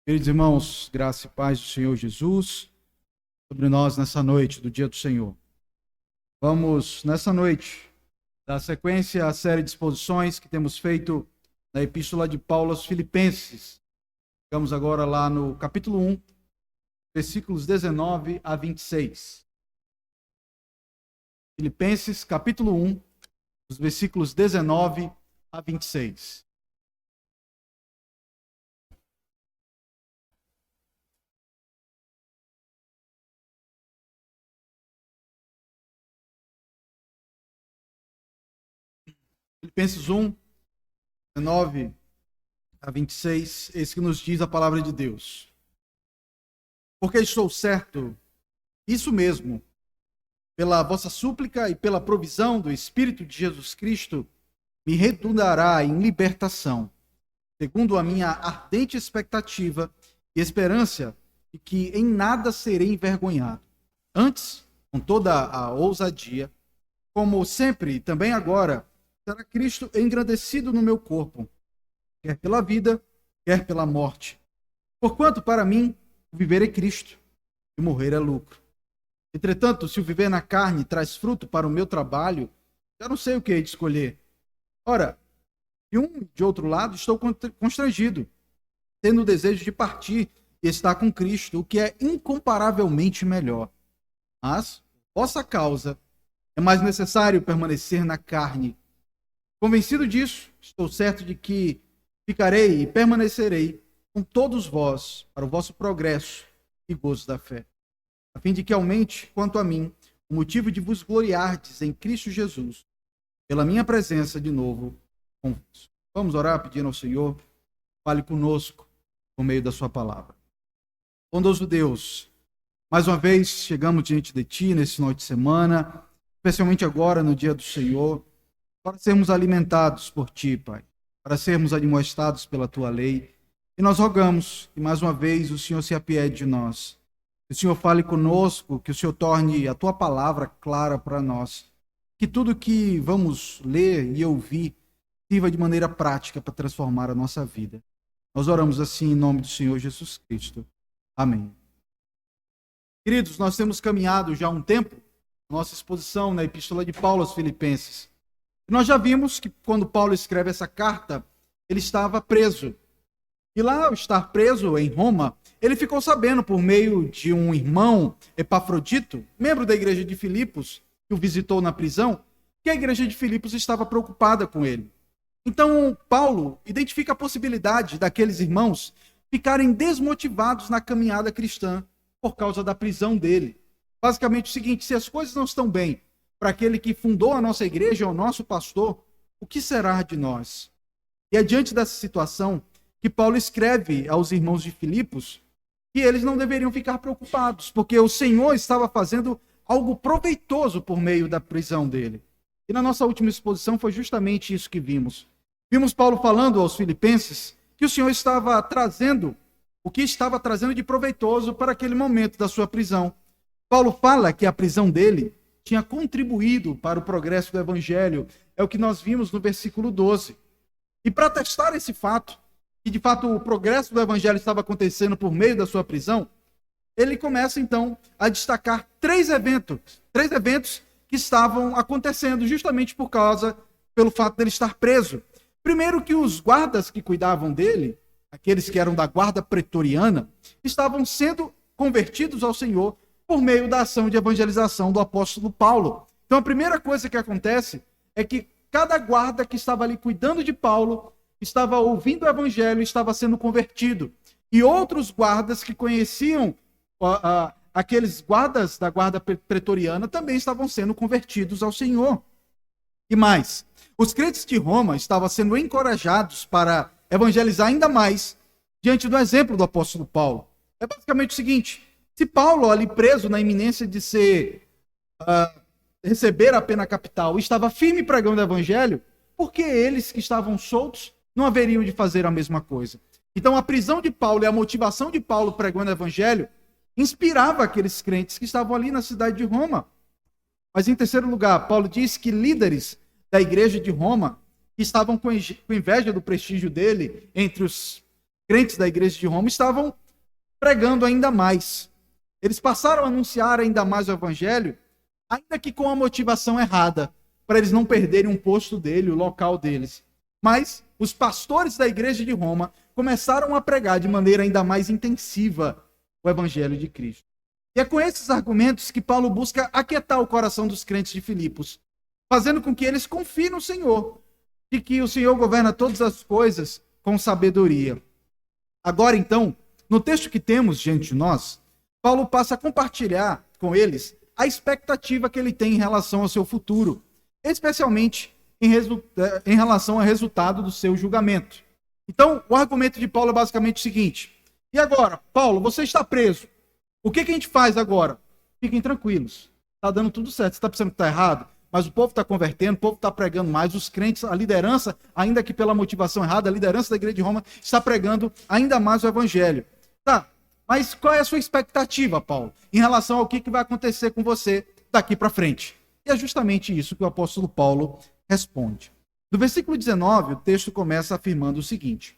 Queridos irmãos, graça e paz do Senhor Jesus sobre nós nessa noite do dia do Senhor. Vamos, nessa noite, dar sequência à série de exposições que temos feito na Epístola de Paulo aos Filipenses. Ficamos agora lá no capítulo 1, versículos 19 a 26. Filipenses, capítulo 1, os versículos 19 a 26. Filipenses 1, 19 a 26, esse que nos diz a palavra de Deus. Porque estou certo, isso mesmo, pela vossa súplica e pela provisão do Espírito de Jesus Cristo, me redundará em libertação, segundo a minha ardente expectativa e esperança de que em nada serei envergonhado. Antes, com toda a ousadia, como sempre e também agora, será Cristo engrandecido no meu corpo, quer pela vida, quer pela morte. Porquanto, para mim, o viver é Cristo e morrer é lucro. Entretanto, se o viver na carne traz fruto para o meu trabalho, já não sei o que hei de escolher. Ora, de um e de outro lado, estou constrangido, tendo o desejo de partir e estar com Cristo, o que é incomparavelmente melhor. Mas, vossa causa, é mais necessário permanecer na carne. Convencido disso, estou certo de que ficarei e permanecerei com todos vós para o vosso progresso e gozo da fé, a fim de que aumente, quanto a mim, o motivo de vos gloriardes em Cristo Jesus, pela minha presença de novo convosco. Vamos orar pedindo ao Senhor, fale conosco por meio da sua palavra. Bondoso Deus, mais uma vez chegamos diante de Ti nesse final de semana, especialmente agora no dia do Senhor, para sermos alimentados por Ti, Pai, para sermos admoestados pela Tua lei. E nós rogamos que mais uma vez o Senhor se apiede de nós, que o Senhor fale conosco, que o Senhor torne a Tua palavra clara para nós, que tudo que vamos ler e ouvir sirva de maneira prática para transformar a nossa vida. Nós oramos assim em nome do Senhor Jesus Cristo. Amém. Queridos, nós temos caminhado já há um tempo, nossa exposição na Epístola de Paulo aos Filipenses. Nós já vimos que quando Paulo escreve essa carta, ele estava preso. E lá, ao estar preso em Roma, ele ficou sabendo por meio de um irmão, Epafrodito, membro da igreja de Filipos, que o visitou na prisão, que a igreja de Filipos estava preocupada com ele. Então, Paulo identifica a possibilidade daqueles irmãos ficarem desmotivados na caminhada cristã por causa da prisão dele. Basicamente o seguinte: se as coisas não estão bem para aquele que fundou a nossa igreja, o nosso pastor, o que será de nós? E é diante dessa situação que Paulo escreve aos irmãos de Filipos que eles não deveriam ficar preocupados, porque o Senhor estava fazendo algo proveitoso por meio da prisão dele. E na nossa última exposição foi justamente isso que vimos. Vimos Paulo falando aos filipenses que o Senhor estava trazendo o que estava trazendo de proveitoso para aquele momento da sua prisão. Paulo fala que a prisão dele tinha contribuído para o progresso do evangelho. É o que nós vimos no versículo 12. E para testar esse fato, que de fato o progresso do evangelho estava acontecendo por meio da sua prisão, ele começa então a destacar três eventos que estavam acontecendo justamente pelo fato dele estar preso. Primeiro, que os guardas que cuidavam dele, aqueles que eram da guarda pretoriana, estavam sendo convertidos ao Senhor por meio da ação de evangelização do apóstolo Paulo. Então a primeira coisa que acontece é que cada guarda que estava ali cuidando de Paulo estava ouvindo o evangelho e estava sendo convertido. E outros guardas que conheciam aqueles guardas da guarda pretoriana também estavam sendo convertidos ao Senhor. E mais, os crentes de Roma estavam sendo encorajados para evangelizar ainda mais diante do exemplo do apóstolo Paulo. É basicamente o seguinte: se Paulo, ali preso na iminência de receber a pena capital, estava firme pregando o evangelho, por que eles que estavam soltos não haveriam de fazer a mesma coisa? Então a prisão de Paulo e a motivação de Paulo pregando o evangelho inspirava aqueles crentes que estavam ali na cidade de Roma. Mas em terceiro lugar, Paulo diz que líderes da igreja de Roma, que estavam com inveja do prestígio dele entre os crentes da igreja de Roma estavam pregando ainda mais. Eles passaram a anunciar ainda mais o evangelho, ainda que com a motivação errada, para eles não perderem um posto dele, o local deles. Mas os pastores da igreja de Roma começaram a pregar de maneira ainda mais intensiva o evangelho de Cristo. E é com esses argumentos que Paulo busca aquietar o coração dos crentes de Filipos, fazendo com que eles confiem no Senhor, e que o Senhor governa todas as coisas com sabedoria. Agora, então, no texto que temos diante de nós, Paulo passa a compartilhar com eles a expectativa que ele tem em relação ao seu futuro, especialmente em relação ao resultado do seu julgamento. Então, o argumento de Paulo é basicamente o seguinte: e agora, Paulo, você está preso. O que a gente faz agora? Fiquem tranquilos. Está dando tudo certo. Você está pensando que está errado? Mas o povo está convertendo, o povo está pregando mais, os crentes, a liderança, ainda que pela motivação errada, a liderança da igreja de Roma está pregando ainda mais o evangelho. Tá, mas qual é a sua expectativa, Paulo, em relação ao que vai acontecer com você daqui para frente? E é justamente isso que o apóstolo Paulo responde. No versículo 19, o texto começa afirmando o seguinte: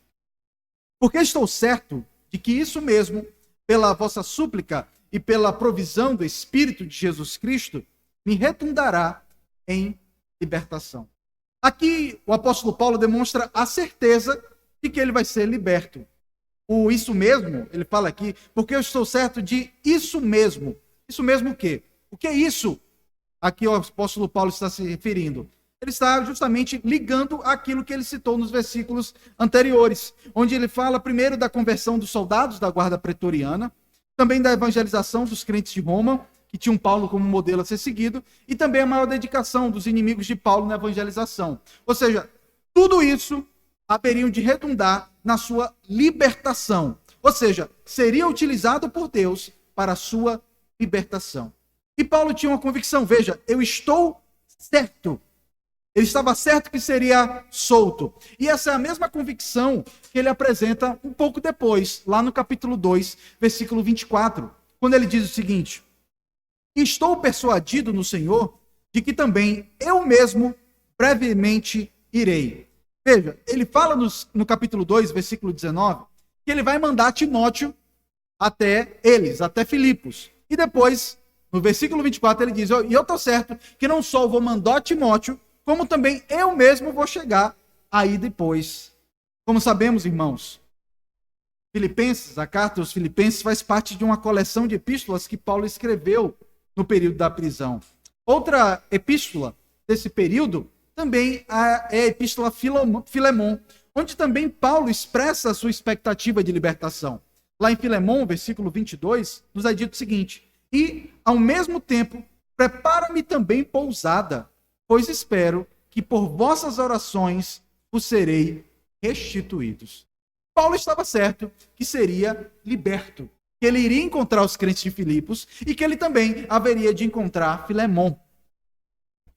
porque estou certo de que isso mesmo, pela vossa súplica e pela provisão do Espírito de Jesus Cristo, me redundará em libertação. Aqui o apóstolo Paulo demonstra a certeza de que ele vai ser liberto. O isso mesmo, ele fala aqui, porque eu estou certo de isso mesmo. Isso mesmo o quê? O que é isso? Aqui o apóstolo Paulo está se referindo. Ele está justamente ligando aquilo que ele citou nos versículos anteriores, onde ele fala primeiro da conversão dos soldados da guarda pretoriana, também da evangelização dos crentes de Roma, que tinham Paulo como modelo a ser seguido, e também a maior dedicação dos inimigos de Paulo na evangelização. Ou seja, tudo isso haveriam de redundar na sua libertação. Ou seja, seria utilizado por Deus para a sua libertação. E Paulo tinha uma convicção: veja, eu estou certo. Ele estava certo que seria solto. E essa é a mesma convicção que ele apresenta um pouco depois, lá no capítulo 2, versículo 24, quando ele diz o seguinte: estou persuadido no Senhor de que também eu mesmo brevemente irei. Veja, ele fala no capítulo 2, versículo 19, que ele vai mandar Timóteo até eles, até Filipos. E depois, no versículo 24, ele diz: e eu estou certo que não só vou mandar Timóteo, como também eu mesmo vou chegar aí depois. Como sabemos, irmãos, Filipenses, a carta aos Filipenses faz parte de uma coleção de epístolas que Paulo escreveu no período da prisão. Outra epístola desse período também é a epístola Filemon, onde também Paulo expressa a sua expectativa de libertação. Lá em Filemon, versículo 22, nos é dito o seguinte: e, ao mesmo tempo, prepara-me também pousada, pois espero que por vossas orações vos serei restituídos. Paulo estava certo que seria liberto, que ele iria encontrar os crentes de Filipos e que ele também haveria de encontrar Filemon.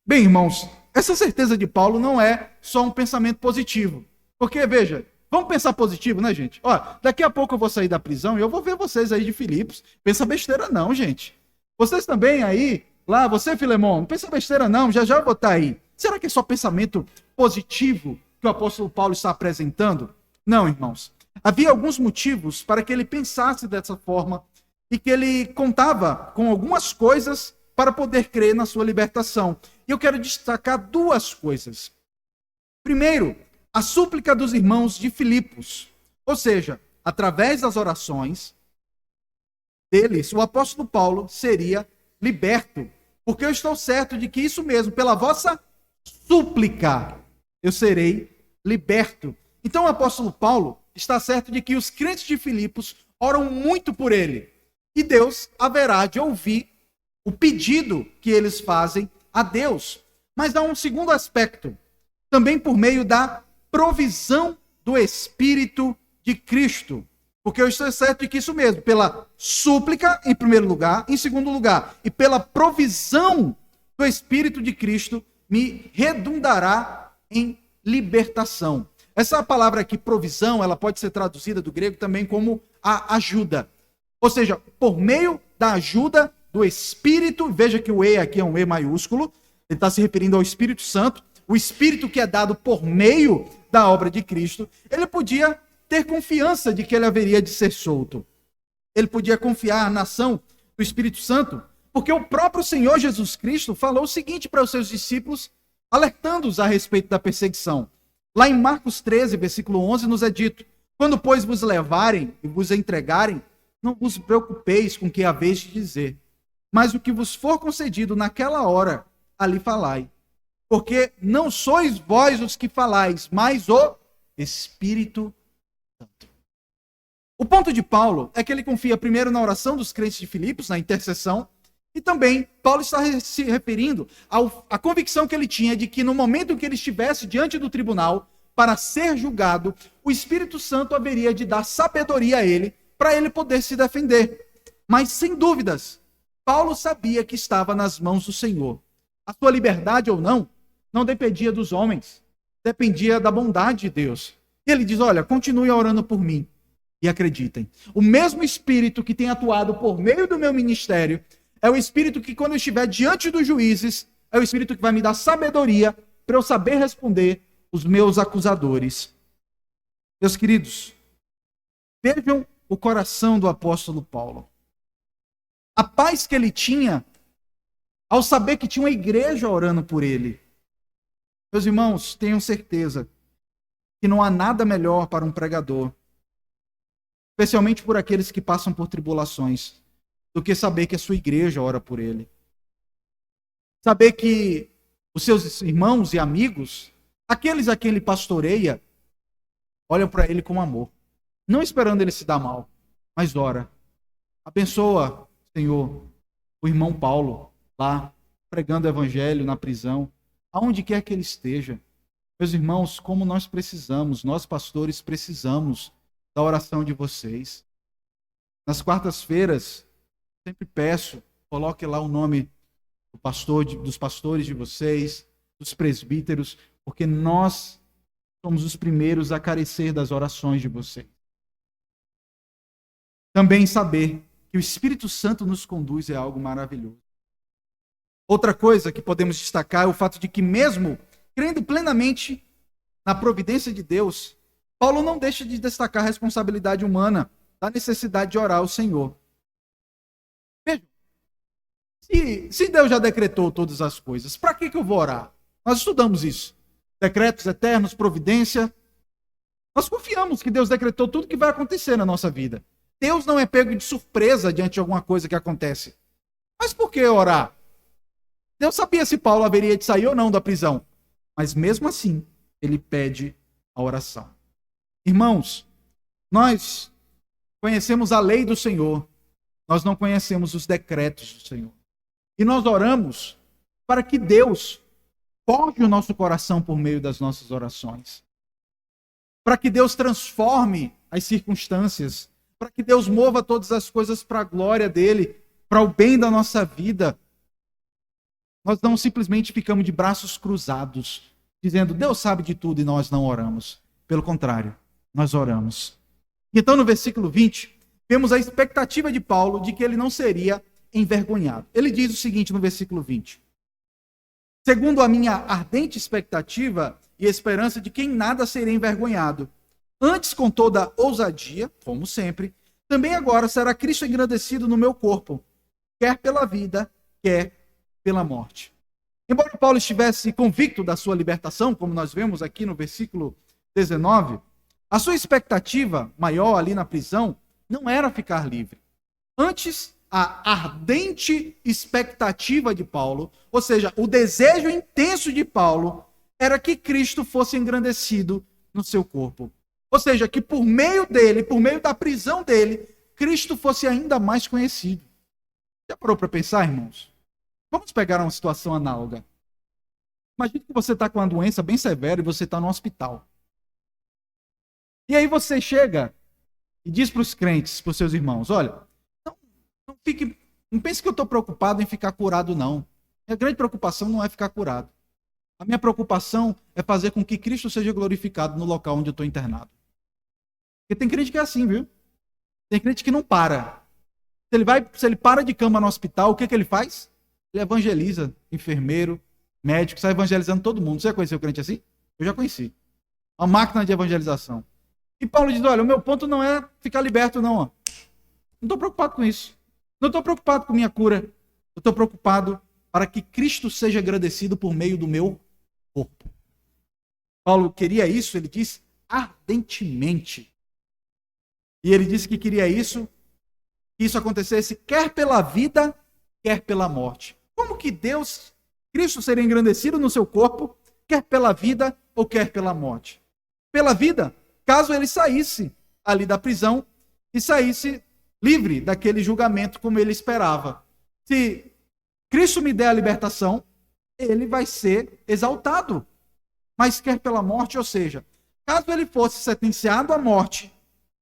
Bem, irmãos, essa certeza de Paulo não é só um pensamento positivo. Porque, veja, vamos pensar positivo, né, gente? Ó, daqui a pouco eu vou sair da prisão e eu vou ver vocês aí de Filipos. Pensa besteira não, gente. Vocês também aí, lá, você, Filemon, não pensa besteira não, já eu vou estar aí. Será que é só pensamento positivo que o apóstolo Paulo está apresentando? Não, irmãos. Havia alguns motivos para que ele pensasse dessa forma e que ele contava com algumas coisas para poder crer na sua libertação. E eu quero destacar duas coisas. Primeiro, a súplica dos irmãos de Filipos. Ou seja, através das orações deles, o apóstolo Paulo seria liberto. Porque eu estou certo de que isso mesmo, pela vossa súplica, eu serei liberto. Então o apóstolo Paulo está certo de que os crentes de Filipos oram muito por ele. E Deus haverá de ouvir o pedido que eles fazem a Deus. Mas há um segundo aspecto, também por meio da provisão do Espírito de Cristo. Porque eu estou certo de que isso mesmo, pela súplica, em primeiro lugar, em segundo lugar, e pela provisão do Espírito de Cristo, me redundará em libertação. Essa palavra aqui, provisão, ela pode ser traduzida do grego também como a ajuda. Ou seja, por meio da ajuda do Espírito, veja que o E aqui é um E maiúsculo, ele está se referindo ao Espírito Santo, o Espírito que é dado por meio da obra de Cristo, ele podia ter confiança de que ele haveria de ser solto. Ele podia confiar na ação do Espírito Santo, porque o próprio Senhor Jesus Cristo falou o seguinte para os seus discípulos, alertando-os a respeito da perseguição. Lá em Marcos 13, versículo 11, nos é dito: quando, pois, vos levarem e vos entregarem, não vos preocupeis com o que haveis de dizer, mas o que vos for concedido naquela hora, ali falai. Porque não sois vós os que falais, mas o Espírito Santo. O ponto de Paulo é que ele confia primeiro na oração dos crentes de Filipos, na intercessão, e também Paulo está se referindo à convicção que ele tinha de que no momento em que ele estivesse diante do tribunal para ser julgado, o Espírito Santo haveria de dar sabedoria a ele para ele poder se defender. Mas, sem dúvidas, Paulo sabia que estava nas mãos do Senhor. A sua liberdade ou não dependia dos homens, dependia da bondade de Deus. E ele diz: olha, continue orando por mim. E acreditem, o mesmo Espírito que tem atuado por meio do meu ministério é o Espírito que, quando eu estiver diante dos juízes, é o Espírito que vai me dar sabedoria para eu saber responder os meus acusadores. Meus queridos, vejam o coração do apóstolo Paulo. A paz que ele tinha ao saber que tinha uma igreja orando por ele. Meus irmãos, tenham certeza que não há nada melhor para um pregador, especialmente por aqueles que passam por tribulações, do que saber que a sua igreja ora por ele. Saber que os seus irmãos e amigos, aqueles a quem ele pastoreia, olham para ele com amor. Não esperando ele se dar mal, mas ora. Abençoa, Senhor, o irmão Paulo, lá, pregando o evangelho na prisão, aonde quer que ele esteja. Meus irmãos, como nós precisamos, nós pastores precisamos da oração de vocês. Nas quartas-feiras, sempre peço, coloque lá o nome do pastor, dos pastores de vocês, dos presbíteros, porque nós somos os primeiros a carecer das orações de vocês. Também saber que o Espírito Santo nos conduz é algo maravilhoso. Outra coisa que podemos destacar é o fato de que, mesmo crendo plenamente na providência de Deus, Paulo não deixa de destacar a responsabilidade humana da necessidade de orar ao Senhor. Veja, se Deus já decretou todas as coisas, para que eu vou orar? Nós estudamos isso. Decretos eternos, providência. Nós confiamos que Deus decretou tudo que vai acontecer na nossa vida. Deus não é pego de surpresa diante de alguma coisa que acontece. Mas por que orar? Deus sabia se Paulo haveria de sair ou não da prisão. Mas mesmo assim, ele pede a oração. Irmãos, nós conhecemos a lei do Senhor. Nós não conhecemos os decretos do Senhor. E nós oramos para que Deus forge o nosso coração por meio das nossas orações. Para que Deus transforme as circunstâncias. Para que Deus mova todas as coisas para a glória dele, para o bem da nossa vida. Nós não simplesmente ficamos de braços cruzados, dizendo, Deus sabe de tudo, e nós não oramos. Pelo contrário, nós oramos. Então, no versículo 20, vemos a expectativa de Paulo de que ele não seria envergonhado. Ele diz o seguinte no versículo 20. Segundo a minha ardente expectativa e esperança de que em nada serei envergonhado, antes com toda ousadia, como sempre, também agora será Cristo engrandecido no meu corpo, quer pela vida, quer pela morte. Embora Paulo estivesse convicto da sua libertação, como nós vemos aqui no versículo 19, a sua expectativa maior ali na prisão não era ficar livre. Antes, a ardente expectativa de Paulo, ou seja, o desejo intenso de Paulo, era que Cristo fosse engrandecido no seu corpo. Ou seja, que por meio dele, por meio da prisão dele, Cristo fosse ainda mais conhecido. Já parou para pensar, irmãos? Vamos pegar uma situação análoga. Imagine que você está com uma doença bem severa e você está no hospital. E aí você chega e diz para os crentes, para os seus irmãos, olha, não pense que eu estou preocupado em ficar curado, não. Minha grande preocupação não é ficar curado. A minha preocupação é fazer com que Cristo seja glorificado no local onde eu estou internado. Porque tem crente que é assim, viu? Tem crente que não para. Se ele para de cama no hospital, o que ele faz? Ele evangeliza, enfermeiro, médico, sai evangelizando todo mundo. Você já conheceu crente assim? Eu já conheci. Uma máquina de evangelização. E Paulo diz, olha, o meu ponto não é ficar liberto, não. Ó. Não estou preocupado com isso. Não estou preocupado com minha cura. Eu estou preocupado para que Cristo seja agradecido por meio do meu corpo. Paulo queria isso, ele diz, ardentemente. E ele disse que queria isso, que isso acontecesse quer pela vida, quer pela morte. Como que Cristo seria engrandecido no seu corpo, quer pela vida ou quer pela morte? Pela vida, caso ele saísse ali da prisão e saísse livre daquele julgamento como ele esperava. Se Cristo me der a libertação, ele vai ser exaltado. Mas quer pela morte, ou seja, caso ele fosse sentenciado à morte,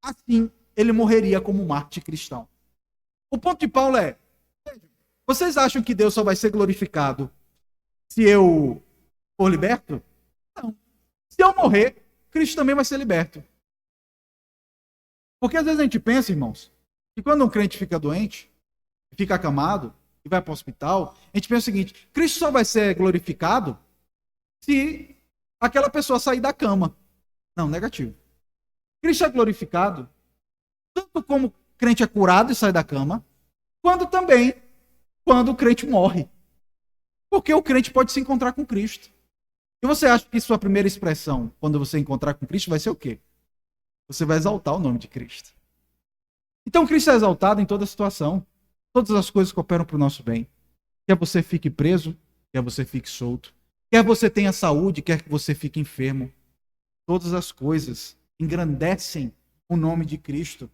assim ele morreria como um mártir cristão. O ponto de Paulo é, vocês acham que Deus só vai ser glorificado se eu for liberto? Não. Se eu morrer, Cristo também vai ser liberto. Porque às vezes a gente pensa, irmãos, que quando um crente fica doente, fica acamado e vai para o hospital, a gente pensa o seguinte, Cristo só vai ser glorificado se aquela pessoa sair da cama. Não, negativo. Cristo é glorificado tanto como o crente é curado e sai da cama, quanto também quando o crente morre. Porque o crente pode se encontrar com Cristo. E você acha que sua primeira expressão, quando você encontrar com Cristo, vai ser o quê? Você vai exaltar o nome de Cristo. Então Cristo é exaltado em toda situação. Todas as coisas cooperam para o nosso bem. Quer você fique preso, quer você fique solto. Quer você tenha saúde, quer que você fique enfermo. Todas as coisas engrandecem o nome de Cristo.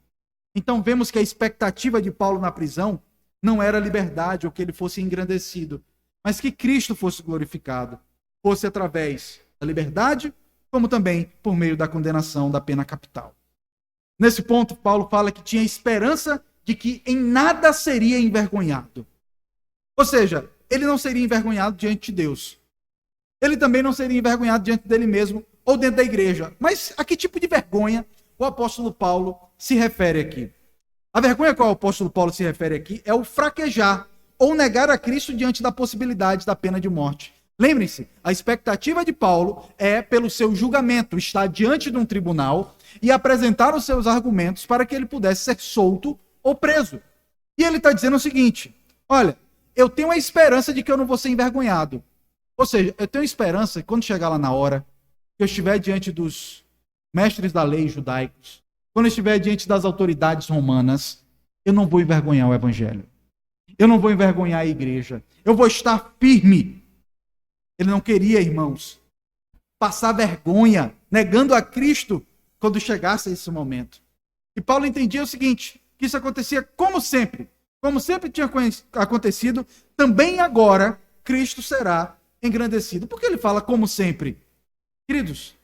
Então vemos que a expectativa de Paulo na prisão não era liberdade ou que ele fosse engrandecido, mas que Cristo fosse glorificado, fosse através da liberdade, como também por meio da condenação da pena capital. Nesse ponto, Paulo fala que tinha esperança de que em nada seria envergonhado. Ou seja, ele não seria envergonhado diante de Deus. Ele também não seria envergonhado diante dele mesmo ou dentro da igreja. Mas a que tipo de vergonha o apóstolo Paulo se refere aqui? A vergonha a qual o apóstolo Paulo se refere aqui é o fraquejar ou negar a Cristo diante da possibilidade da pena de morte. Lembrem-se, a expectativa de Paulo é, pelo seu julgamento, estar diante de um tribunal e apresentar os seus argumentos para que ele pudesse ser solto ou preso. E ele está dizendo o seguinte, olha, eu tenho a esperança de que eu não vou ser envergonhado. Ou seja, eu tenho esperança que quando chegar lá na hora, que eu estiver diante dos mestres da lei judaicos, quando eu estiver diante das autoridades romanas, eu não vou envergonhar o evangelho. Eu não vou envergonhar a igreja. Eu vou estar firme. Ele não queria, irmãos, passar vergonha, negando a Cristo quando chegasse esse momento. E Paulo entendia o seguinte, que isso acontecia como sempre tinha acontecido, também agora Cristo será engrandecido. Por que ele fala como sempre? Queridos,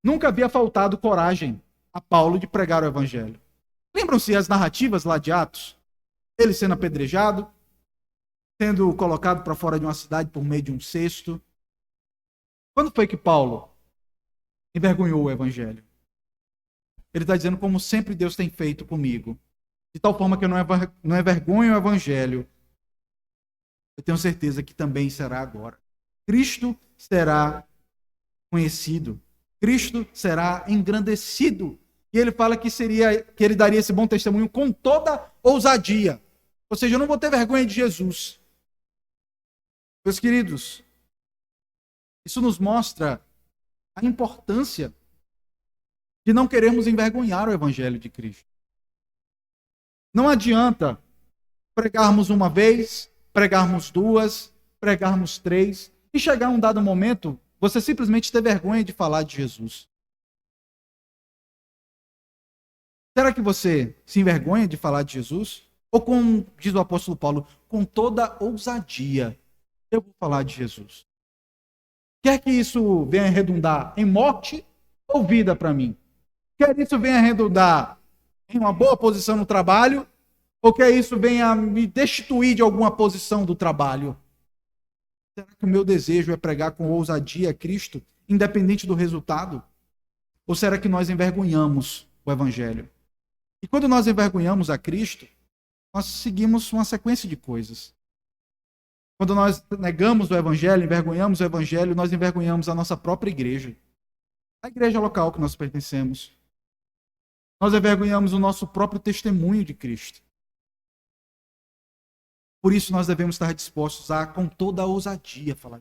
nunca havia faltado coragem a Paulo de pregar o evangelho. Lembram-se as narrativas lá de Atos? Ele sendo apedrejado, sendo colocado para fora de uma cidade por meio de um cesto. Quando foi que Paulo envergonhou o evangelho? Ele está dizendo como sempre Deus tem feito comigo. De tal forma que eu não envergonho o evangelho. Eu tenho certeza que também será agora. Cristo será conhecido. Cristo será engrandecido. E ele fala que ele daria esse bom testemunho com toda ousadia. Ou seja, eu não vou ter vergonha de Jesus. Meus queridos, isso nos mostra a importância de não querermos envergonhar o evangelho de Cristo. Não adianta pregarmos uma vez, pregarmos duas, pregarmos três, e chegar a um dado momento, você simplesmente ter vergonha de falar de Jesus. Será que você se envergonha de falar de Jesus? Ou como diz o apóstolo Paulo, com toda ousadia, eu vou falar de Jesus. Quer que isso venha redundar em morte ou vida para mim? Quer que isso venha redundar em uma boa posição no trabalho? Ou quer que isso venha me destituir de alguma posição do trabalho? Será que o meu desejo é pregar com ousadia a Cristo, independente do resultado? Ou será que nós envergonhamos o evangelho? E quando nós envergonhamos a Cristo, nós seguimos uma sequência de coisas. Quando nós negamos o evangelho, envergonhamos o evangelho, nós envergonhamos a nossa própria igreja. A igreja local que nós pertencemos. Nós envergonhamos o nosso próprio testemunho de Cristo. Por isso nós devemos estar dispostos a, com toda a ousadia, falar.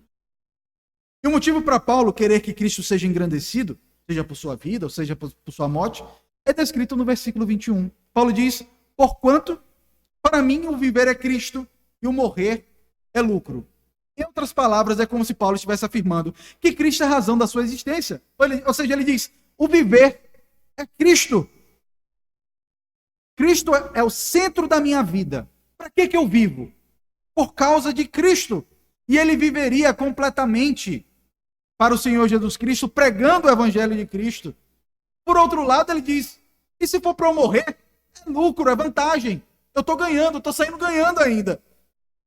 E o motivo para Paulo querer que Cristo seja engrandecido, seja por sua vida, ou seja por sua morte, é descrito no versículo 21. Paulo diz: porquanto para mim o viver é Cristo e o morrer é lucro. Em outras palavras, é como se Paulo estivesse afirmando que Cristo é a razão da sua existência. Ou seja, ele diz: o viver é Cristo. Cristo é o centro da minha vida. Para que eu vivo? Por causa de Cristo. E ele viveria completamente para o Senhor Jesus Cristo, pregando o evangelho de Cristo. Por outro lado, ele diz: e se for para eu morrer, é lucro, é vantagem. Eu estou ganhando, estou saindo ganhando ainda.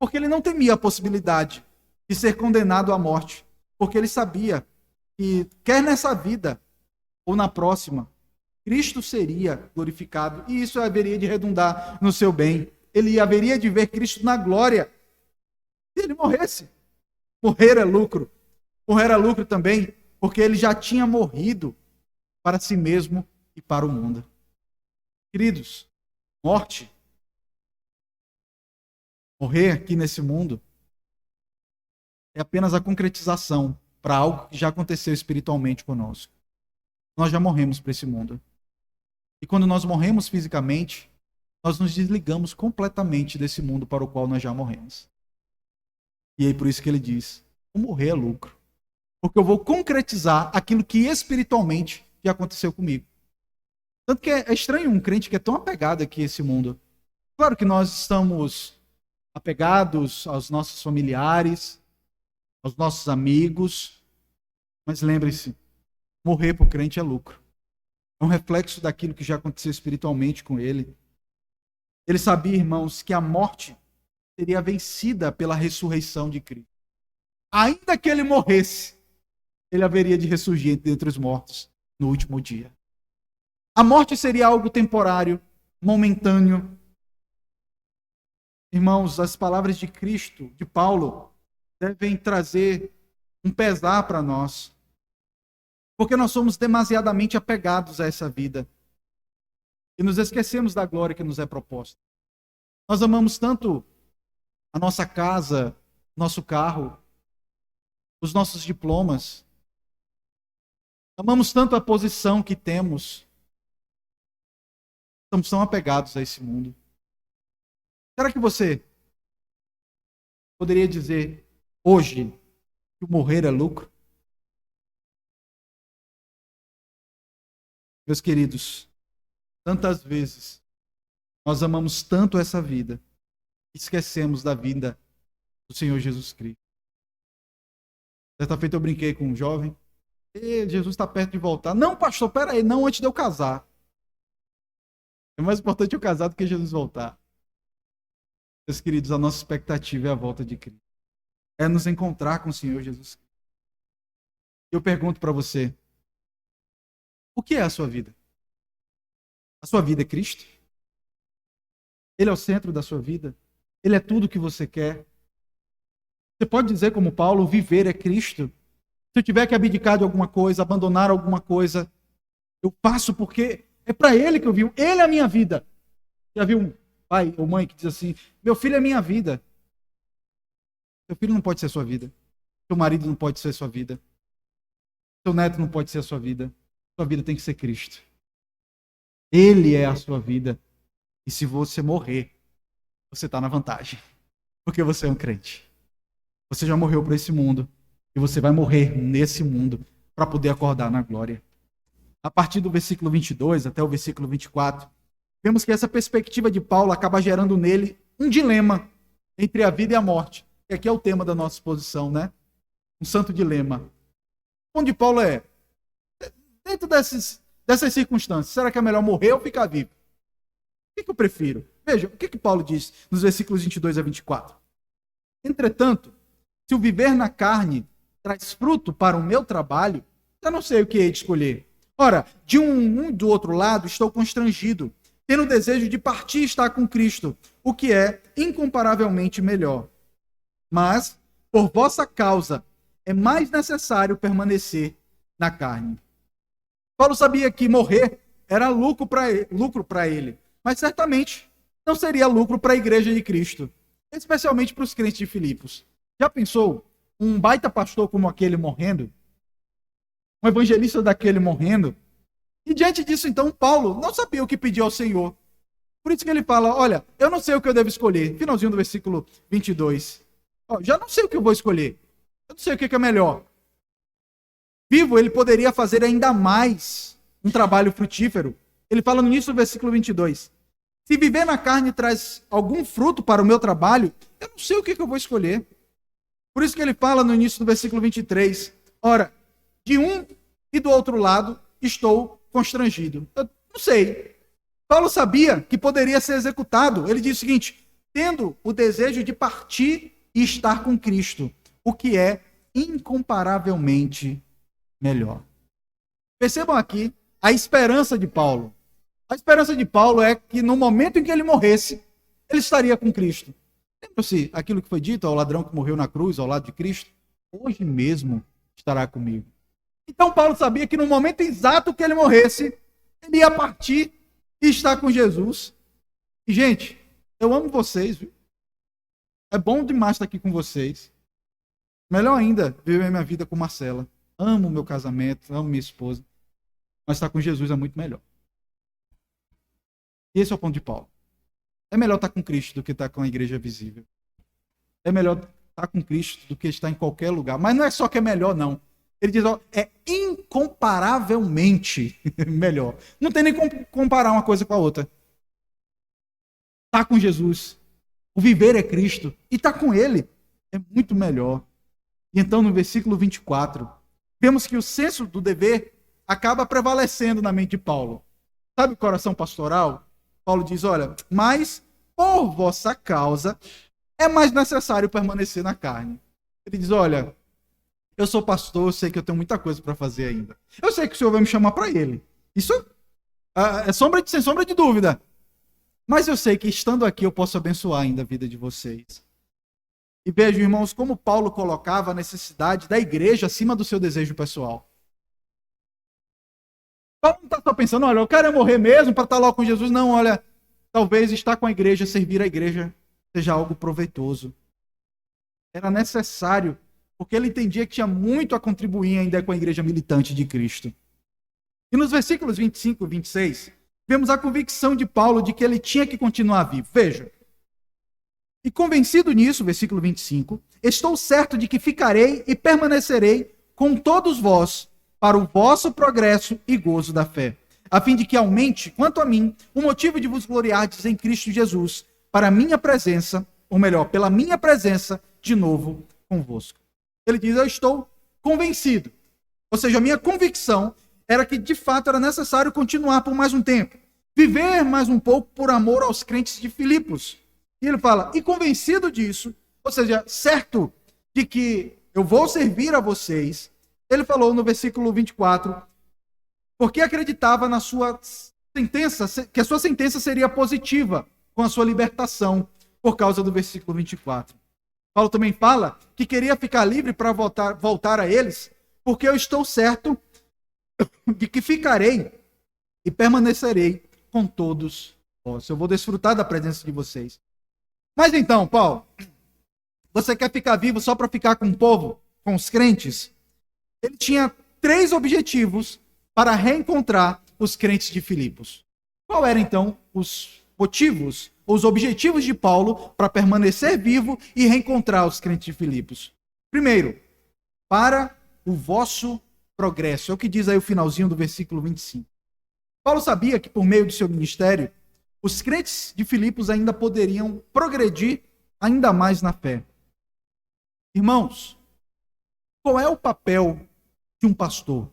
Porque ele não temia a possibilidade de ser condenado à morte. Porque ele sabia que, quer nessa vida ou na próxima, Cristo seria glorificado. E isso haveria de redundar no seu bem. Ele haveria de ver Cristo na glória. Se ele morresse. Morrer é lucro. Morrer é lucro também, porque ele já tinha morrido para si mesmo e para o mundo. Queridos, morrer aqui nesse mundo, é apenas a concretização para algo que já aconteceu espiritualmente conosco. Nós já morremos para esse mundo. E quando nós morremos fisicamente, nós nos desligamos completamente desse mundo para o qual nós já morremos. E aí por isso que ele diz: o morrer é lucro. Porque eu vou concretizar aquilo que espiritualmente já aconteceu comigo. Tanto que é estranho um crente que é tão apegado aqui a esse mundo. Claro que nós estamos apegados aos nossos familiares, aos nossos amigos, mas lembre-se, morrer para o crente é lucro. É um reflexo daquilo que já aconteceu espiritualmente com ele. Ele sabia, irmãos, que a morte seria vencida pela ressurreição de Cristo. Ainda que ele morresse, ele haveria de ressurgir dentre os mortos no último dia. A morte seria algo temporário, momentâneo. Irmãos, as palavras de Cristo, de Paulo, devem trazer um pesar para nós. Porque nós somos demasiadamente apegados a essa vida. E nos esquecemos da glória que nos é proposta. Nós amamos tanto a nossa casa, nosso carro, os nossos diplomas. Amamos tanto a posição que temos. Estamos tão apegados a esse mundo. Será que você poderia dizer hoje que o morrer é lucro? Meus queridos, tantas vezes nós amamos tanto essa vida, esquecemos da vida do Senhor Jesus Cristo. Certa feita eu brinquei com um jovem: Jesus está perto de voltar. Não, pastor, peraí, não, antes de eu casar. É mais importante eu casar do que Jesus voltar. Meus queridos, a nossa expectativa é a volta de Cristo. É nos encontrar com o Senhor Jesus Cristo. Eu pergunto para você: o que é a sua vida? A sua vida é Cristo? Ele é o centro da sua vida? Ele é tudo o que você quer? Você pode dizer como Paulo: viver é Cristo? Se eu tiver que abdicar de alguma coisa, abandonar alguma coisa, eu passo porque é para Ele que eu vivo. Ele é a minha vida. Já viu um pai ou mãe que diz assim: meu filho é minha vida? Seu filho não pode ser a sua vida. Seu marido não pode ser a sua vida. Seu neto não pode ser a sua vida. Sua vida tem que ser Cristo. Ele é a sua vida. E se você morrer, você está na vantagem. Porque você é um crente. Você já morreu para esse mundo. E você vai morrer nesse mundo para poder acordar na glória. A partir do versículo 22 até o versículo 24, vemos que essa perspectiva de Paulo acaba gerando nele um dilema entre a vida e a morte. E aqui é o tema da nossa exposição, né? Um santo dilema. Onde Paulo é? Dentro dessas circunstâncias, será que é melhor morrer ou ficar vivo? O que eu prefiro? Veja, o que Paulo diz nos versículos 22 a 24? Entretanto, se o viver na carne traz fruto para o meu trabalho, eu não sei o que hei de escolher. Ora, de um e do outro lado estou constrangido, tendo o desejo de partir e estar com Cristo, o que é incomparavelmente melhor. Mas, por vossa causa, é mais necessário permanecer na carne. Paulo sabia que morrer era lucro para ele. Mas certamente não seria lucro para a igreja de Cristo, especialmente para os crentes de Filipos. Já pensou um baita pastor como aquele morrendo? Um evangelista daquele morrendo? E diante disso, então, Paulo não sabia o que pedir ao Senhor. Por isso que ele fala, olha, eu não sei o que eu devo escolher. Finalzinho do versículo 22. Já não sei o que eu vou escolher. Eu não sei o que é melhor. Vivo, ele poderia fazer ainda mais um trabalho frutífero. Ele fala no início do versículo 22. Se viver na carne traz algum fruto para o meu trabalho, eu não sei o que eu vou escolher. Por isso que ele fala no início do versículo 23. Ora, de um e do outro lado estou constrangido. Eu não sei. Paulo sabia que poderia ser executado. Ele diz o seguinte, tendo o desejo de partir e estar com Cristo, o que é incomparavelmente melhor. Percebam aqui a esperança de Paulo. A esperança de Paulo é que no momento em que ele morresse, ele estaria com Cristo. Lembra-se aquilo que foi dito ao ladrão que morreu na cruz, ao lado de Cristo? Hoje mesmo estará comigo. Então Paulo sabia que no momento exato que ele morresse, ele ia partir e estar com Jesus. E, gente, eu amo vocês, viu? É bom demais estar aqui com vocês. Melhor ainda, viver minha vida com Marcela. Amo meu casamento, amo minha esposa. Mas estar com Jesus é muito melhor. Esse é o ponto de Paulo. É melhor estar com Cristo do que estar com a igreja visível. É melhor estar com Cristo do que estar em qualquer lugar. Mas não é só que é melhor, não. Ele diz, é incomparavelmente melhor. Não tem nem como comparar uma coisa com a outra. Estar com Jesus, o viver é Cristo, e estar com Ele é muito melhor. E então, no versículo 24, vemos que o senso do dever acaba prevalecendo na mente de Paulo. Sabe o coração pastoral? Paulo diz, olha, mas por vossa causa é mais necessário permanecer na carne. Ele diz, olha, eu sou pastor, eu sei que eu tenho muita coisa para fazer ainda. Eu sei que o Senhor vai me chamar para Ele. Isso é sem sombra de dúvida. Mas eu sei que estando aqui eu posso abençoar ainda a vida de vocês. E vejam, irmãos, como Paulo colocava a necessidade da igreja acima do seu desejo pessoal. Paulo não está só pensando, olha, eu quero morrer mesmo para estar logo com Jesus. Não, olha, talvez estar com a igreja, servir a igreja, seja algo proveitoso. Era necessário, porque ele entendia que tinha muito a contribuir ainda com a igreja militante de Cristo. E nos versículos 25 e 26, vemos a convicção de Paulo de que ele tinha que continuar vivo. Veja. E convencido nisso, versículo 25, estou certo de que ficarei e permanecerei com todos vós, para o vosso progresso e gozo da fé, a fim de que aumente, quanto a mim, o motivo de vos gloriardes em Cristo Jesus, para a minha presença, ou melhor, pela minha presença, de novo convosco. Ele diz, eu estou convencido. Ou seja, a minha convicção era que, de fato, era necessário continuar por mais um tempo, viver mais um pouco por amor aos crentes de Filipos. E ele fala, e convencido disso, ou seja, certo de que eu vou servir a vocês, ele falou no versículo 24, porque acreditava na sua sentença, que a sua sentença seria positiva com a sua libertação, por causa do versículo 24. Paulo também fala que queria ficar livre para voltar a eles, porque eu estou certo de que ficarei e permanecerei com todos vós. Eu vou desfrutar da presença de vocês. Mas então, Paulo, você quer ficar vivo só para ficar com o povo, com os crentes? Ele tinha 3 objetivos para reencontrar os crentes de Filipos. Qual eram, então, os motivos, os objetivos de Paulo para permanecer vivo e reencontrar os crentes de Filipos? Primeiro, para o vosso progresso. É o que diz aí o finalzinho do versículo 25. Paulo sabia que, por meio do seu ministério, os crentes de Filipos ainda poderiam progredir ainda mais na fé. Irmãos, qual é o papel de um pastor?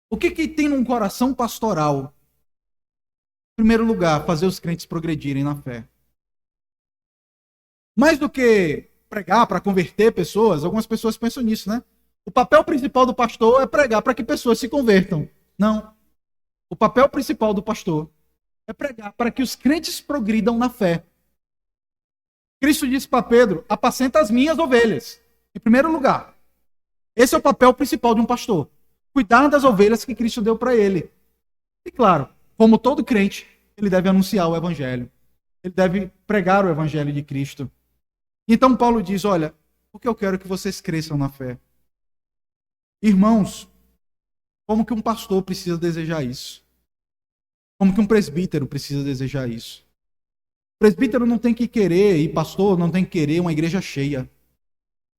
O que tem num coração pastoral? Em primeiro lugar, fazer os crentes progredirem na fé. Mais do que pregar para converter pessoas, algumas pessoas pensam nisso, né? O papel principal do pastor é pregar para que pessoas se convertam. Não. O papel principal do pastor é pregar para que os crentes progridam na fé. Cristo disse para Pedro, apacenta as minhas ovelhas. Em primeiro lugar. Esse é o papel principal de um pastor. Cuidar das ovelhas que Cristo deu para ele. E claro, como todo crente, ele deve anunciar o evangelho. Ele deve pregar o evangelho de Cristo. Então Paulo diz, olha, porque eu quero que vocês cresçam na fé. Irmãos, como que um pastor precisa desejar isso? Como que um presbítero precisa desejar isso? O presbítero não tem que querer, e pastor não tem que querer uma igreja cheia.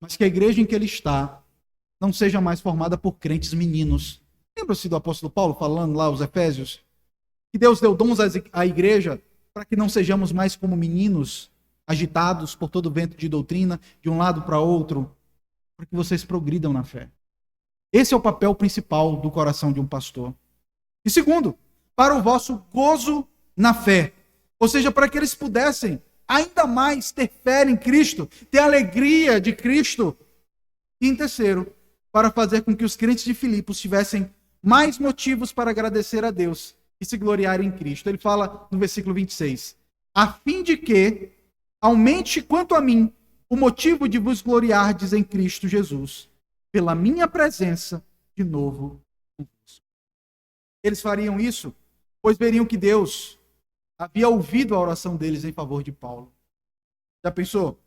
Mas que a igreja em que ele está não seja mais formada por crentes meninos. Lembra-se do apóstolo Paulo falando lá aos Efésios? Que Deus deu dons à igreja para que não sejamos mais como meninos, agitados por todo vento de doutrina, de um lado para outro, para que vocês progridam na fé. Esse é o papel principal do coração de um pastor. E segundo, para o vosso gozo na fé. Ou seja, para que eles pudessem ainda mais ter fé em Cristo, ter alegria de Cristo. E em terceiro, para fazer com que os crentes de Filipos tivessem mais motivos para agradecer a Deus e se gloriarem em Cristo. Ele fala no versículo 26, a fim de que aumente quanto a mim o motivo de vos gloriardes em Cristo Jesus, pela minha presença de novo convosco. Eles fariam isso, pois veriam que Deus havia ouvido a oração deles em favor de Paulo. Já pensou?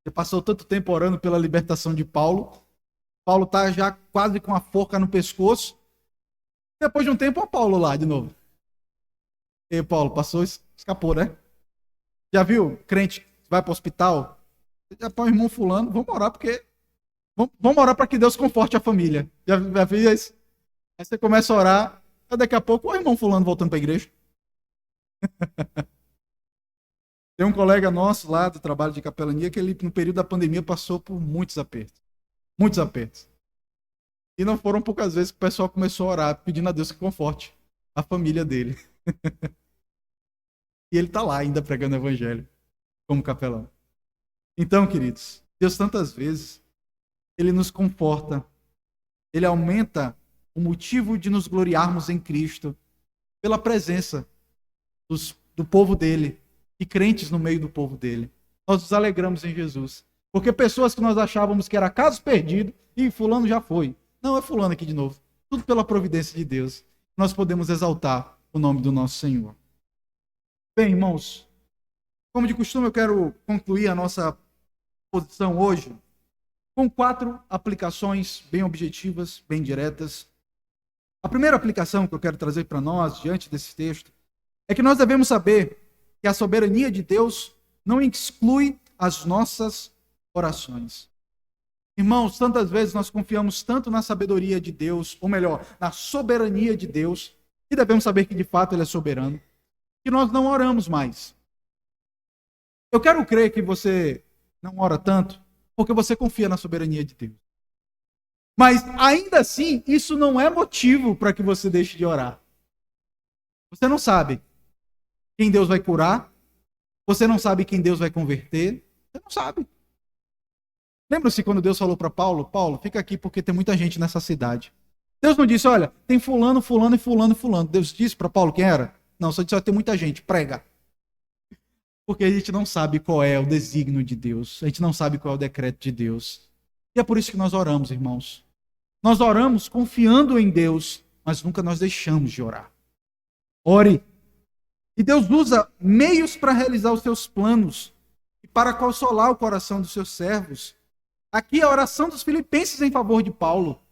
Você passou tanto tempo orando pela libertação de Paulo. Paulo está já quase com a forca no pescoço. Depois de um tempo, ó Paulo lá de novo. E Paulo, passou, escapou, né? Já viu crente que vai para o hospital? Já põe o irmão fulano, vamos orar vamos orar para que Deus conforte a família. Já viu isso? Aí você começa a orar, e daqui a pouco o irmão fulano voltando para a igreja. Tem um colega nosso lá do trabalho de capelania que ele, no período da pandemia, passou por muitos apertos. Muitos apertos. E não foram poucas vezes que o pessoal começou a orar, pedindo a Deus que conforte a família dele. E ele está lá ainda pregando o evangelho, como capelão. Então, queridos, Deus tantas vezes, ele nos conforta, ele aumenta o motivo de nos gloriarmos em Cristo, pela presença do povo dele, e crentes no meio do povo dele. Nós nos alegramos em Jesus. Porque pessoas que nós achávamos que era caso perdido, e fulano já foi. Não, é fulano aqui de novo. Tudo pela providência de Deus. Nós podemos exaltar o nome do nosso Senhor. Bem, irmãos, como de costume, eu quero concluir a nossa posição hoje com 4 aplicações bem objetivas, bem diretas. A primeira aplicação que eu quero trazer para nós, diante desse texto, é que nós devemos saber que a soberania de Deus não exclui as nossas orações. Irmãos, tantas vezes nós confiamos tanto na sabedoria de Deus, ou melhor, na soberania de Deus, e devemos saber que de fato Ele é soberano, que nós não oramos mais. Eu quero crer que você não ora tanto, porque você confia na soberania de Deus. Mas ainda assim, isso não é motivo para que você deixe de orar. Você não sabe quem Deus vai curar, você não sabe quem Deus vai converter, você não sabe. Lembra-se quando Deus falou para Paulo, Paulo, fica aqui porque tem muita gente nessa cidade. Deus não disse, olha, tem fulano, fulano e fulano e fulano. Deus disse para Paulo quem era? Não, só disse, olha, tem muita gente, prega. Porque a gente não sabe qual é o desígnio de Deus, a gente não sabe qual é o decreto de Deus. E é por isso que nós oramos, irmãos. Nós oramos confiando em Deus, mas nunca nós deixamos de orar. Ore. E Deus usa meios para realizar os seus planos e para consolar o coração dos seus servos. Aqui a oração dos filipenses em favor de Paulo.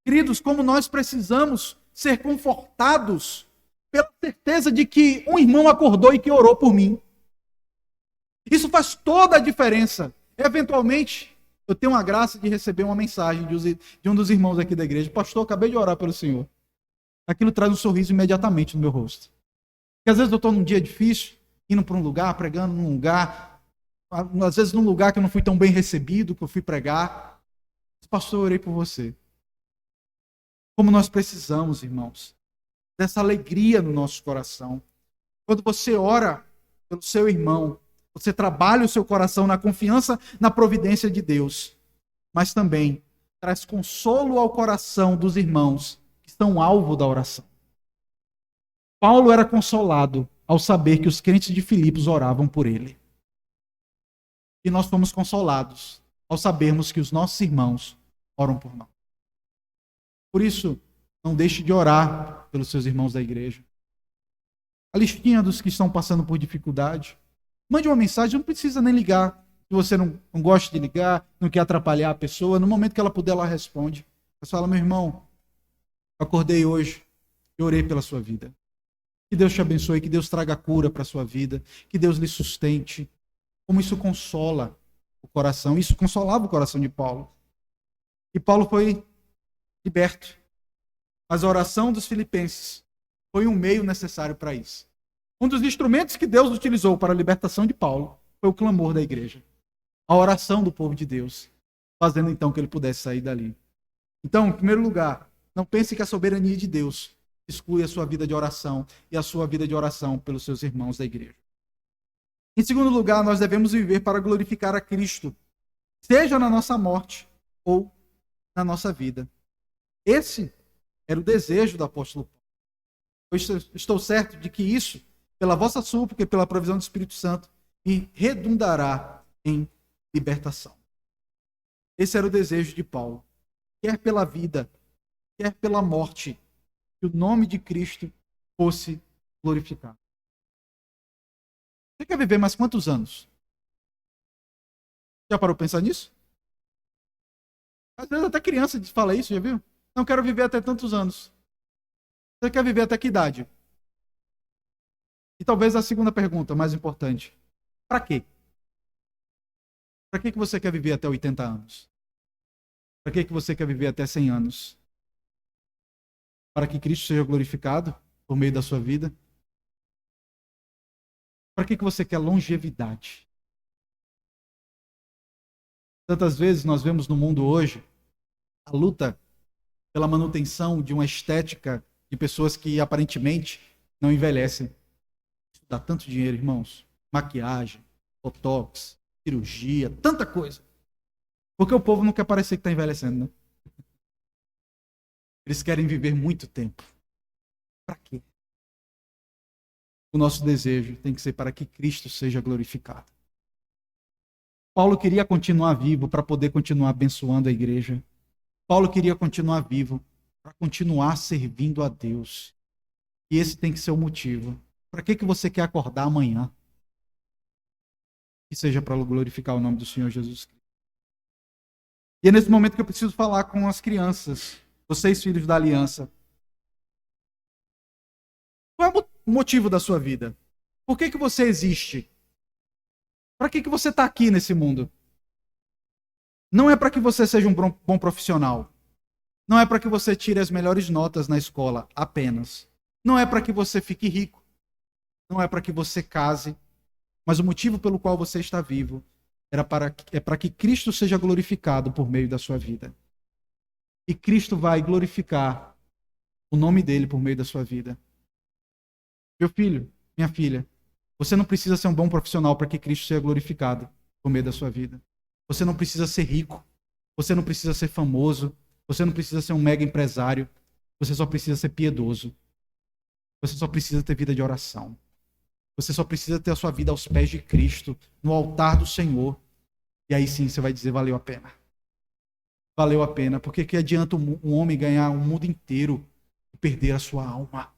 Queridos, como nós precisamos ser confortados pela certeza de que um irmão acordou e que orou por mim. Isso faz toda a diferença. Eventualmente, eu tenho a graça de receber uma mensagem de um dos irmãos aqui da igreja. Pastor, acabei de orar pelo Senhor. Aquilo traz um sorriso imediatamente no meu rosto. Porque às vezes eu estou num dia difícil, indo para um lugar, pregando num lugar, às vezes num lugar que eu não fui tão bem recebido, que eu fui pregar. Pastor, eu orei por você. Como nós precisamos, irmãos, dessa alegria no nosso coração. Quando você ora pelo seu irmão, você trabalha o seu coração na confiança na providência de Deus, mas também traz consolo ao coração dos irmãos que estão alvo da oração. Paulo era consolado ao saber que os crentes de Filipos oravam por ele. E nós fomos consolados ao sabermos que os nossos irmãos oram por nós. Por isso, Não deixe de orar pelos seus irmãos da igreja. A listinha dos que estão passando por dificuldade. Mande uma mensagem, não precisa nem ligar. Se você não gosta de ligar, não quer atrapalhar a pessoa, no momento que ela puder, ela responde. Você fala, meu irmão, eu acordei hoje e orei pela sua vida. Que Deus te abençoe, que Deus traga cura para a sua vida, que Deus lhe sustente. Como isso consola o coração. Isso consolava o coração de Paulo. E Paulo foi liberto. Mas a oração dos filipenses foi um meio necessário para isso. Um dos instrumentos que Deus utilizou para a libertação de Paulo foi o clamor da igreja. A oração do povo de Deus, fazendo então que ele pudesse sair dali. Então, em primeiro lugar, não pense que a soberania de Deus exclui a sua vida de oração e a sua vida de oração pelos seus irmãos da igreja. Em segundo lugar, nós devemos viver para glorificar a Cristo, seja na nossa morte ou na nossa vida. Esse era o desejo do apóstolo Paulo. Eu estou certo de que isso, pela vossa súplica e pela provisão do Espírito Santo, me redundará em libertação. Esse era o desejo de Paulo. Quer pela vida, quer pela morte, que o nome de Cristo fosse glorificado. Você quer viver mais quantos anos? Já parou para pensar nisso? Às vezes até criança fala isso, já viu? Não quero viver até tantos anos. Você quer viver até que idade? E talvez a segunda pergunta, mais importante. Para quê? Para que você quer viver até 80 anos? Para que você quer viver até 100 anos? Para que Cristo seja glorificado por meio da sua vida? Para que você quer longevidade? Tantas vezes nós vemos no mundo hoje a luta pela manutenção de uma estética de pessoas que aparentemente não envelhecem. Isso dá tanto dinheiro, irmãos. Maquiagem, botox, cirurgia, tanta coisa. Porque o povo não quer parecer que está envelhecendo, né? Eles querem viver muito tempo. Para quê? O nosso desejo tem que ser para que Cristo seja glorificado. Paulo queria continuar vivo para poder continuar abençoando a igreja. Paulo queria continuar vivo para continuar servindo a Deus. E esse tem que ser o motivo. Para que você quer acordar amanhã? Que seja para glorificar o nome do Senhor Jesus Cristo. E é nesse momento que eu preciso falar com as crianças, vocês filhos da aliança. Qual é o motivo da sua vida? Por que você existe? Para que você está aqui nesse mundo? Não é para que você seja um bom profissional. Não é para que você tire as melhores notas na escola, apenas. Não é para que você fique rico. Não é para que você case. Mas o motivo pelo qual você está vivo é para que Cristo seja glorificado por meio da sua vida. E Cristo vai glorificar o nome dele por meio da sua vida. Meu filho, minha filha, você não precisa ser um bom profissional para que Cristo seja glorificado por meio da sua vida. Você não precisa ser rico. Você não precisa ser famoso. Você não precisa ser um mega empresário. Você só precisa ser piedoso. Você só precisa ter vida de oração. Você só precisa ter a sua vida aos pés de Cristo, no altar do Senhor. E aí sim você vai dizer, valeu a pena. Valeu a pena. Porque que adianta um homem ganhar o mundo inteiro e perder a sua alma?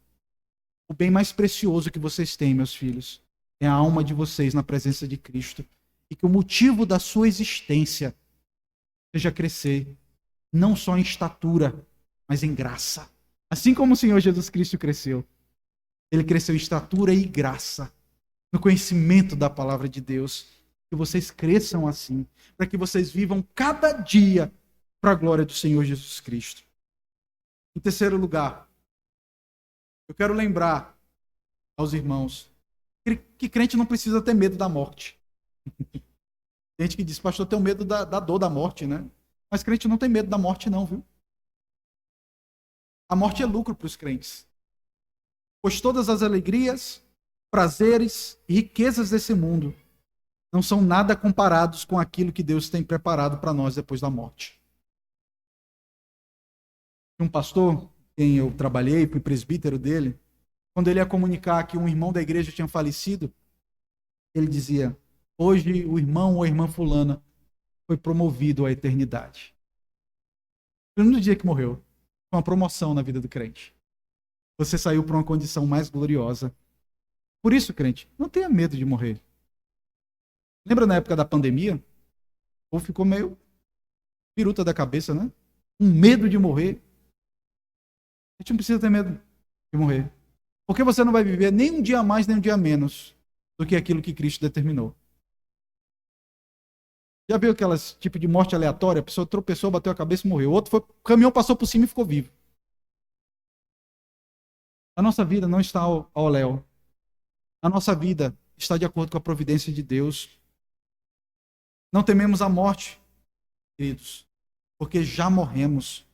O bem mais precioso que vocês têm, meus filhos, é a alma de vocês na presença de Cristo. E que o motivo da sua existência seja crescer, não só em estatura, mas em graça. Assim como o Senhor Jesus Cristo cresceu. Ele cresceu em estatura e graça, no conhecimento da palavra de Deus. Que vocês cresçam assim, para que vocês vivam cada dia para a glória do Senhor Jesus Cristo. Em terceiro lugar, eu quero lembrar aos irmãos que crente não precisa ter medo da morte. Tem gente que diz, pastor, eu tenho medo da dor da morte, né? Mas crente não tem medo da morte não, viu? A morte é lucro para os crentes. Pois todas as alegrias, prazeres e riquezas desse mundo não são nada comparados com aquilo que Deus tem preparado para nós depois da morte. Um pastor, quem eu trabalhei, fui presbítero dele, quando ele ia comunicar que um irmão da igreja tinha falecido, ele dizia, hoje o irmão ou a irmã fulana foi promovido à eternidade. No dia que morreu. uma promoção na vida do crente. Você saiu para uma condição mais gloriosa. Por isso, crente, não tenha medo de morrer. Lembra na época da pandemia? Ou ficou meio piruta da cabeça, né? Um medo de morrer. A gente não precisa ter medo de morrer. Porque você não vai viver nem um dia a mais, nem um dia a menos do que aquilo que Cristo determinou. Já viu aquelas tipo de morte aleatória? A pessoa tropeçou, bateu a cabeça e morreu. O outro foi, o caminhão passou por cima e ficou vivo. A nossa vida não está ao léu. A nossa vida está de acordo com a providência de Deus. Não tememos a morte, queridos, porque já morremos.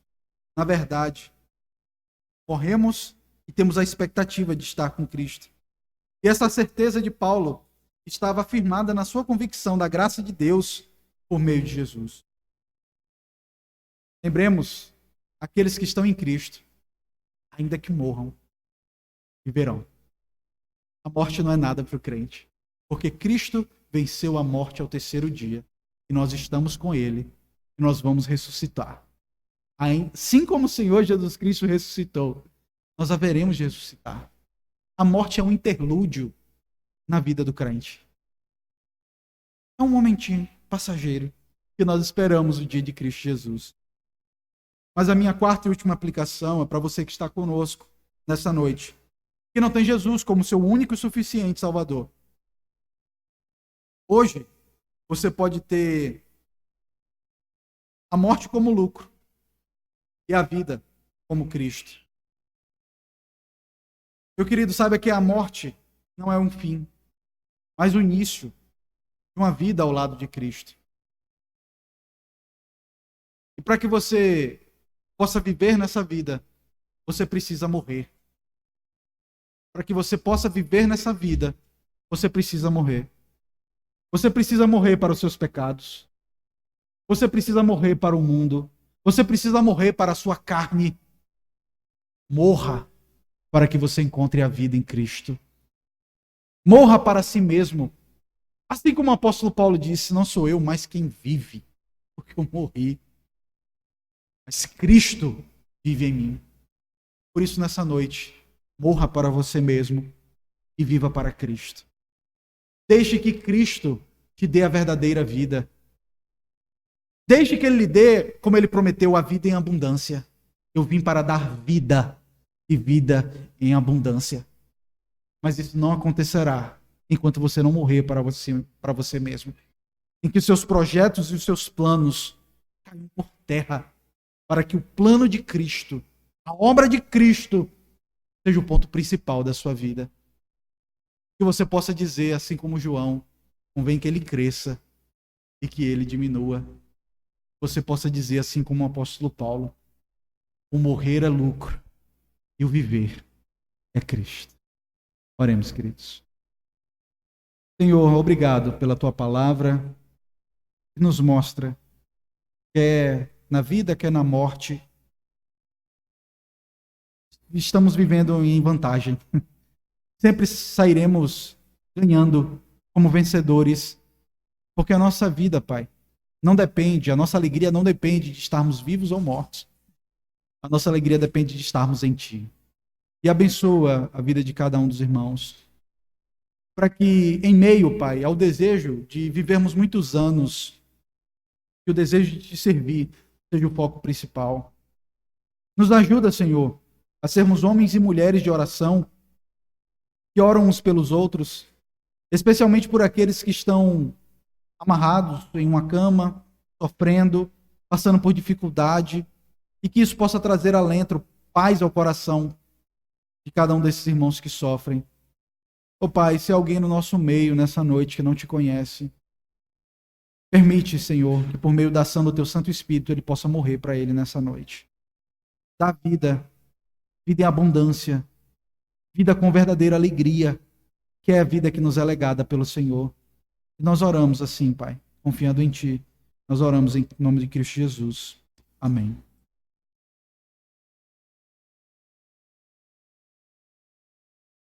Na verdade, morremos e temos a expectativa de estar com Cristo. E essa certeza de Paulo estava afirmada na sua convicção da graça de Deus por meio de Jesus. Lembremos, aqueles que estão em Cristo, ainda que morram, viverão. A morte não é nada para o crente, porque Cristo venceu a morte ao terceiro dia, e nós estamos com Ele, e nós vamos ressuscitar. Assim como o Senhor Jesus Cristo ressuscitou, nós haveremos de ressuscitar. A morte é um interlúdio na vida do crente. É um momentinho passageiro que nós esperamos o dia de Cristo Jesus. Mas a minha quarta e última aplicação é para você que está conosco nessa noite, que não tem Jesus como seu único e suficiente Salvador. Hoje, você pode ter a morte como lucro e a vida como Cristo. Meu querido, saiba que a morte não é um fim, mas o início de uma vida ao lado de Cristo. E para que você possa viver nessa vida, você precisa morrer. Para que você possa viver nessa vida, você precisa morrer. Você precisa morrer para os seus pecados. Você precisa morrer para o mundo. Você precisa morrer para a sua carne. Morra para que você encontre a vida em Cristo. Morra para si mesmo. Assim como o apóstolo Paulo disse, não sou eu, mas quem vive, porque eu morri. Mas Cristo vive em mim. Por isso, nessa noite, morra para você mesmo e viva para Cristo. Deixe que Cristo te dê a verdadeira vida. Deixe que Ele lhe dê, como Ele prometeu, a vida em abundância. Eu vim para dar vida e vida em abundância. Mas isso não acontecerá enquanto você não morrer para você mesmo. Em que os seus projetos e os seus planos caiam por terra, para que o plano de Cristo, a obra de Cristo, seja o ponto principal da sua vida. Que você possa dizer, assim como João, convém que ele cresça e que ele diminua. Você possa dizer, assim como o apóstolo Paulo, o morrer é lucro e o viver é Cristo. Oremos, queridos. Senhor, obrigado pela tua palavra, que nos mostra que é na vida, que é na morte, estamos vivendo em vantagem. Sempre sairemos ganhando como vencedores, porque a nossa vida, Pai, não depende, a nossa alegria não depende de estarmos vivos ou mortos. A nossa alegria depende de estarmos em Ti. E abençoa a vida de cada um dos irmãos, para que, em meio, Pai, ao desejo de vivermos muitos anos, que o desejo de Te servir seja o foco principal. Nos ajuda, Senhor, a sermos homens e mulheres de oração, que oram uns pelos outros, especialmente por aqueles que estão amarrados em uma cama, sofrendo, passando por dificuldade, e que isso possa trazer alento, paz ao coração de cada um desses irmãos que sofrem. Ó Pai, se há alguém no nosso meio nessa noite que não Te conhece, permite, Senhor, que por meio da ação do Teu Santo Espírito ele possa morrer para ele nessa noite. Dá vida, vida em abundância, vida com verdadeira alegria, que é a vida que nos é legada pelo Senhor. E nós oramos assim, Pai, confiando em Ti. Nós oramos em nome de Cristo Jesus. Amém.